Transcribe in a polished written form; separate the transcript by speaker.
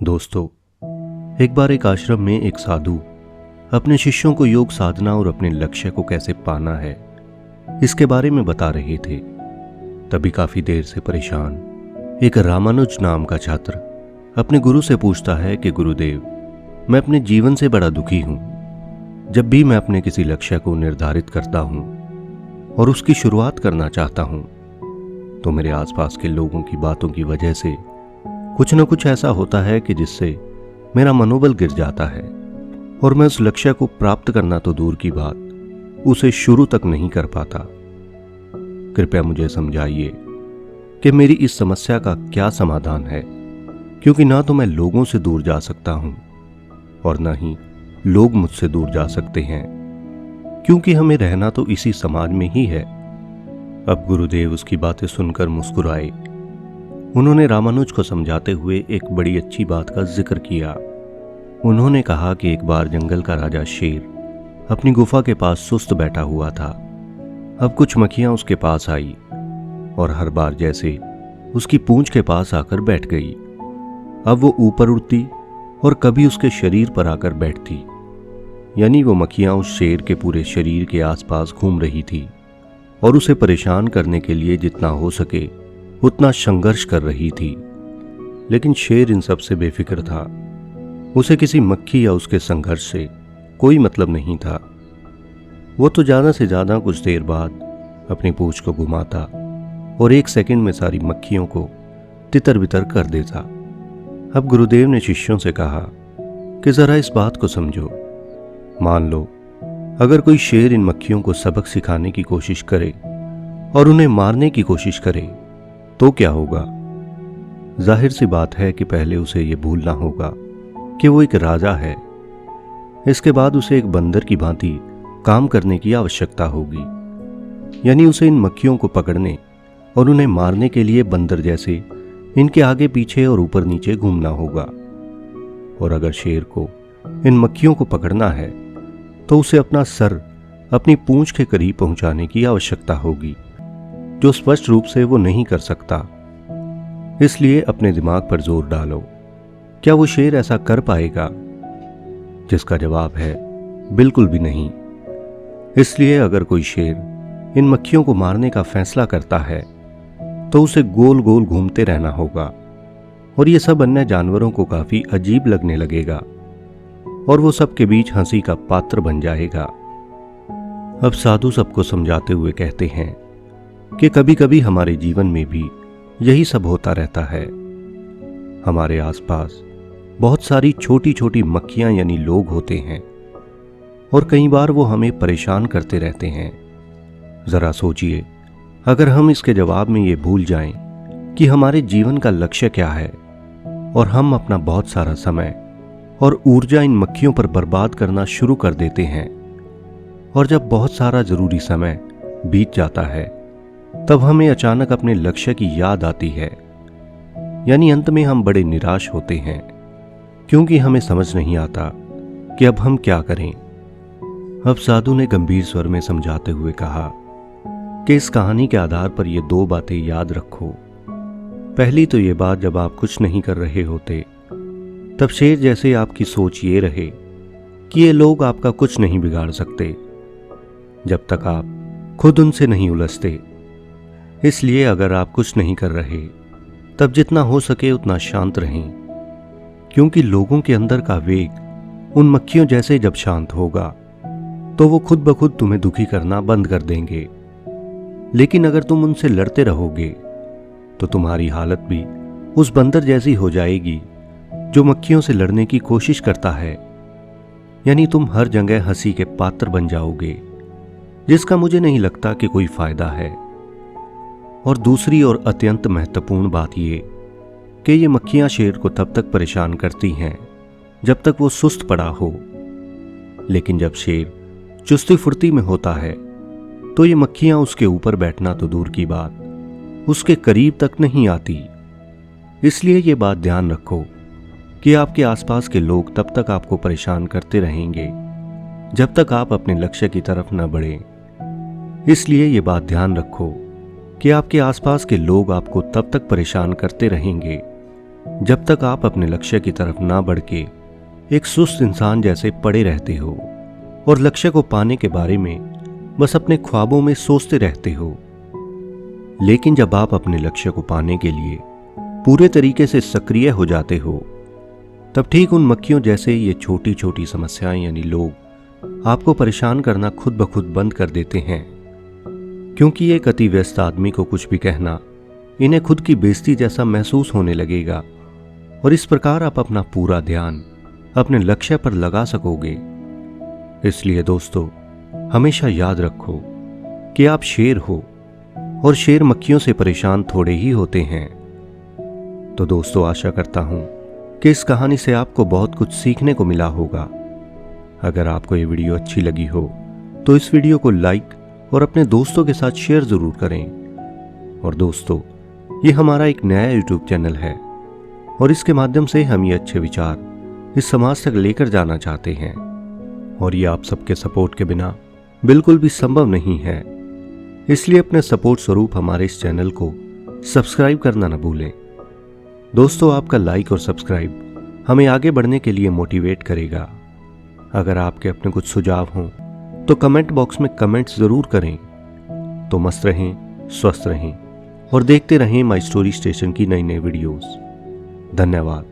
Speaker 1: दोस्तों, एक बार एक आश्रम में एक साधु अपने शिष्यों को योग साधना और अपने लक्ष्य को कैसे पाना है इसके बारे में बता रहे थे। तभी काफी देर से परेशान एक रामानुज नाम का छात्र अपने गुरु से पूछता है कि गुरुदेव, मैं अपने जीवन से बड़ा दुखी हूं। जब भी मैं अपने किसी लक्ष्य को निर्धारित करता हूं और उसकी शुरुआत करना चाहता हूं तो मेरे आसपास के लोगों की बातों की वजह से कुछ न कुछ ऐसा होता है कि जिससे मेरा मनोबल गिर जाता है और मैं उस लक्ष्य को प्राप्त करना तो दूर की बात, उसे शुरू तक नहीं कर पाता। कृपया मुझे समझाइए कि मेरी इस समस्या का क्या समाधान है, क्योंकि ना तो मैं लोगों से दूर जा सकता हूं और ना ही लोग मुझसे दूर जा सकते हैं, क्योंकि हमें रहना तो इसी समाज में ही है। अब गुरुदेव उसकी बातें सुनकर मुस्कुराए। उन्होंने रामानुज को समझाते हुए एक बड़ी अच्छी बात का जिक्र किया। उन्होंने कहा कि एक बार जंगल का राजा शेर अपनी गुफा के पास सुस्त बैठा हुआ था। अब कुछ मक्खियां उसके पास आई और हर बार जैसे उसकी पूंछ के पास आकर बैठ गई। अब वो ऊपर उड़ती और कभी उसके शरीर पर आकर बैठती, यानी वो मक्खियां उस शेर के पूरे शरीर के आसपास घूम रही थी और उसे परेशान करने के लिए जितना हो सके उतना संघर्ष कर रही थी। लेकिन शेर इन सब से बेफिक्र था। उसे किसी मक्खी या उसके संघर्ष से कोई मतलब नहीं था। वो तो ज्यादा से ज्यादा कुछ देर बाद अपनी पूंछ को घुमाता और एक सेकंड में सारी मक्खियों को तितर बितर कर देता। अब गुरुदेव ने शिष्यों से कहा कि जरा इस बात को समझो। मान लो अगर कोई शेर इन मक्खियों को सबक सिखाने की कोशिश करे और उन्हें मारने की कोशिश करे तो क्या होगा? जाहिर सी बात है कि पहले उसे यह भूलना होगा कि वो एक राजा है। इसके बाद उसे एक बंदर की भांति काम करने की आवश्यकता होगी, यानी उसे इन मक्खियों को पकड़ने और उन्हें मारने के लिए बंदर जैसे इनके आगे पीछे और ऊपर नीचे घूमना होगा। और अगर शेर को इन मक्खियों को पकड़ना है तो उसे अपना सर अपनी पूंछ के करीब पहुंचाने की आवश्यकता होगी, जो स्पष्ट रूप से वो नहीं कर सकता। इसलिए अपने दिमाग पर जोर डालो, क्या वो शेर ऐसा कर पाएगा? जिसका जवाब है बिल्कुल भी नहीं। इसलिए अगर कोई शेर इन मक्खियों को मारने का फैसला करता है तो उसे गोल गोल घूमते रहना होगा और ये सब अन्य जानवरों को काफी अजीब लगने लगेगा और वो सबके बीच हंसी का पात्र बन जाएगा। अब साधु सबको समझाते हुए कहते हैं कि कभी कभी हमारे जीवन में भी यही सब होता रहता है। हमारे आसपास बहुत सारी छोटी छोटी मक्खियां यानी लोग होते हैं और कई बार वो हमें परेशान करते रहते हैं। जरा सोचिए, अगर हम इसके जवाब में ये भूल जाएं कि हमारे जीवन का लक्ष्य क्या है और हम अपना बहुत सारा समय और ऊर्जा इन मक्खियों पर बर्बाद करना शुरू कर देते हैं, और जब बहुत सारा जरूरी समय बीत जाता है तब हमें अचानक अपने लक्ष्य की याद आती है, यानी अंत में हम बड़े निराश होते हैं क्योंकि हमें समझ नहीं आता कि अब हम क्या करें। अब साधु ने गंभीर स्वर में समझाते हुए कहा कि इस कहानी के आधार पर ये दो बातें याद रखो। पहली तो ये बात, जब आप कुछ नहीं कर रहे होते तब शेर जैसे आपकी सोच ये रहे कि ये लोग आपका कुछ नहीं बिगाड़ सकते जब तक आप खुद उनसे नहीं उलझते। इसलिए अगर आप कुछ नहीं कर रहे तब जितना हो सके उतना शांत रहें, क्योंकि लोगों के अंदर का वेग उन मक्खियों जैसे जब शांत होगा तो वो खुद ब खुद तुम्हें दुखी करना बंद कर देंगे। लेकिन अगर तुम उनसे लड़ते रहोगे तो तुम्हारी हालत भी उस बंदर जैसी हो जाएगी जो मक्खियों से लड़ने की कोशिश करता है, यानी तुम हर जगह हंसी के पात्र बन जाओगे, जिसका मुझे नहीं लगता कि कोई फायदा है। और दूसरी और अत्यंत महत्वपूर्ण बात ये कि ये मक्खियां शेर को तब तक परेशान करती हैं जब तक वो सुस्त पड़ा हो, लेकिन जब शेर चुस्ती फुर्ती में होता है तो ये मक्खियां उसके ऊपर बैठना तो दूर की बात, उसके करीब तक नहीं आती। इसलिए ये बात ध्यान रखो कि आपके आसपास के लोग तब तक आपको परेशान करते रहेंगे जब तक आप अपने लक्ष्य की तरफ न बढ़ें। इसलिए ये बात ध्यान रखो कि आपके आसपास के लोग आपको तब तक परेशान करते रहेंगे जब तक आप अपने लक्ष्य की तरफ ना बढ़ के एक सुस्त इंसान जैसे पड़े रहते हो और लक्ष्य को पाने के बारे में बस अपने ख्वाबों में सोचते रहते हो। लेकिन जब आप अपने लक्ष्य को पाने के लिए पूरे तरीके से सक्रिय हो जाते हो, तब ठीक उन मक्खियों जैसे ये छोटी छोटी समस्याएं यानी लोग आपको परेशान करना खुद ब खुद बंद कर देते हैं। क्योंकि एक अति व्यस्त आदमी को कुछ भी कहना इन्हें खुद की बेइज्जती जैसा महसूस होने लगेगा और इस प्रकार आप अपना पूरा ध्यान अपने लक्ष्य पर लगा सकोगे। इसलिए दोस्तों, हमेशा याद रखो कि आप शेर हो और शेर मक्खियों से परेशान थोड़े ही होते हैं। तो दोस्तों, आशा करता हूं कि इस कहानी से आपको बहुत कुछ सीखने को मिला होगा। अगर आपको ये वीडियो अच्छी लगी हो तो इस वीडियो को लाइक और अपने दोस्तों के साथ शेयर जरूर करें। और दोस्तों, ये हमारा एक नया यूट्यूब चैनल है और इसके माध्यम से हम ये अच्छे विचार इस समाज तक लेकर जाना चाहते हैं और ये आप सबके सपोर्ट के बिना बिल्कुल भी संभव नहीं है। इसलिए अपने सपोर्ट स्वरूप हमारे इस चैनल को सब्सक्राइब करना न भूलें। दोस्तों, आपका लाइक और सब्सक्राइब हमें आगे बढ़ने के लिए मोटिवेट करेगा। अगर आपके अपने कुछ सुझाव हों तो कमेंट बॉक्स में कमेंट्स जरूर करें। तो मस्त रहें, स्वस्थ रहें और देखते रहें माई स्टोरी स्टेशन की नई नई वीडियोस। धन्यवाद।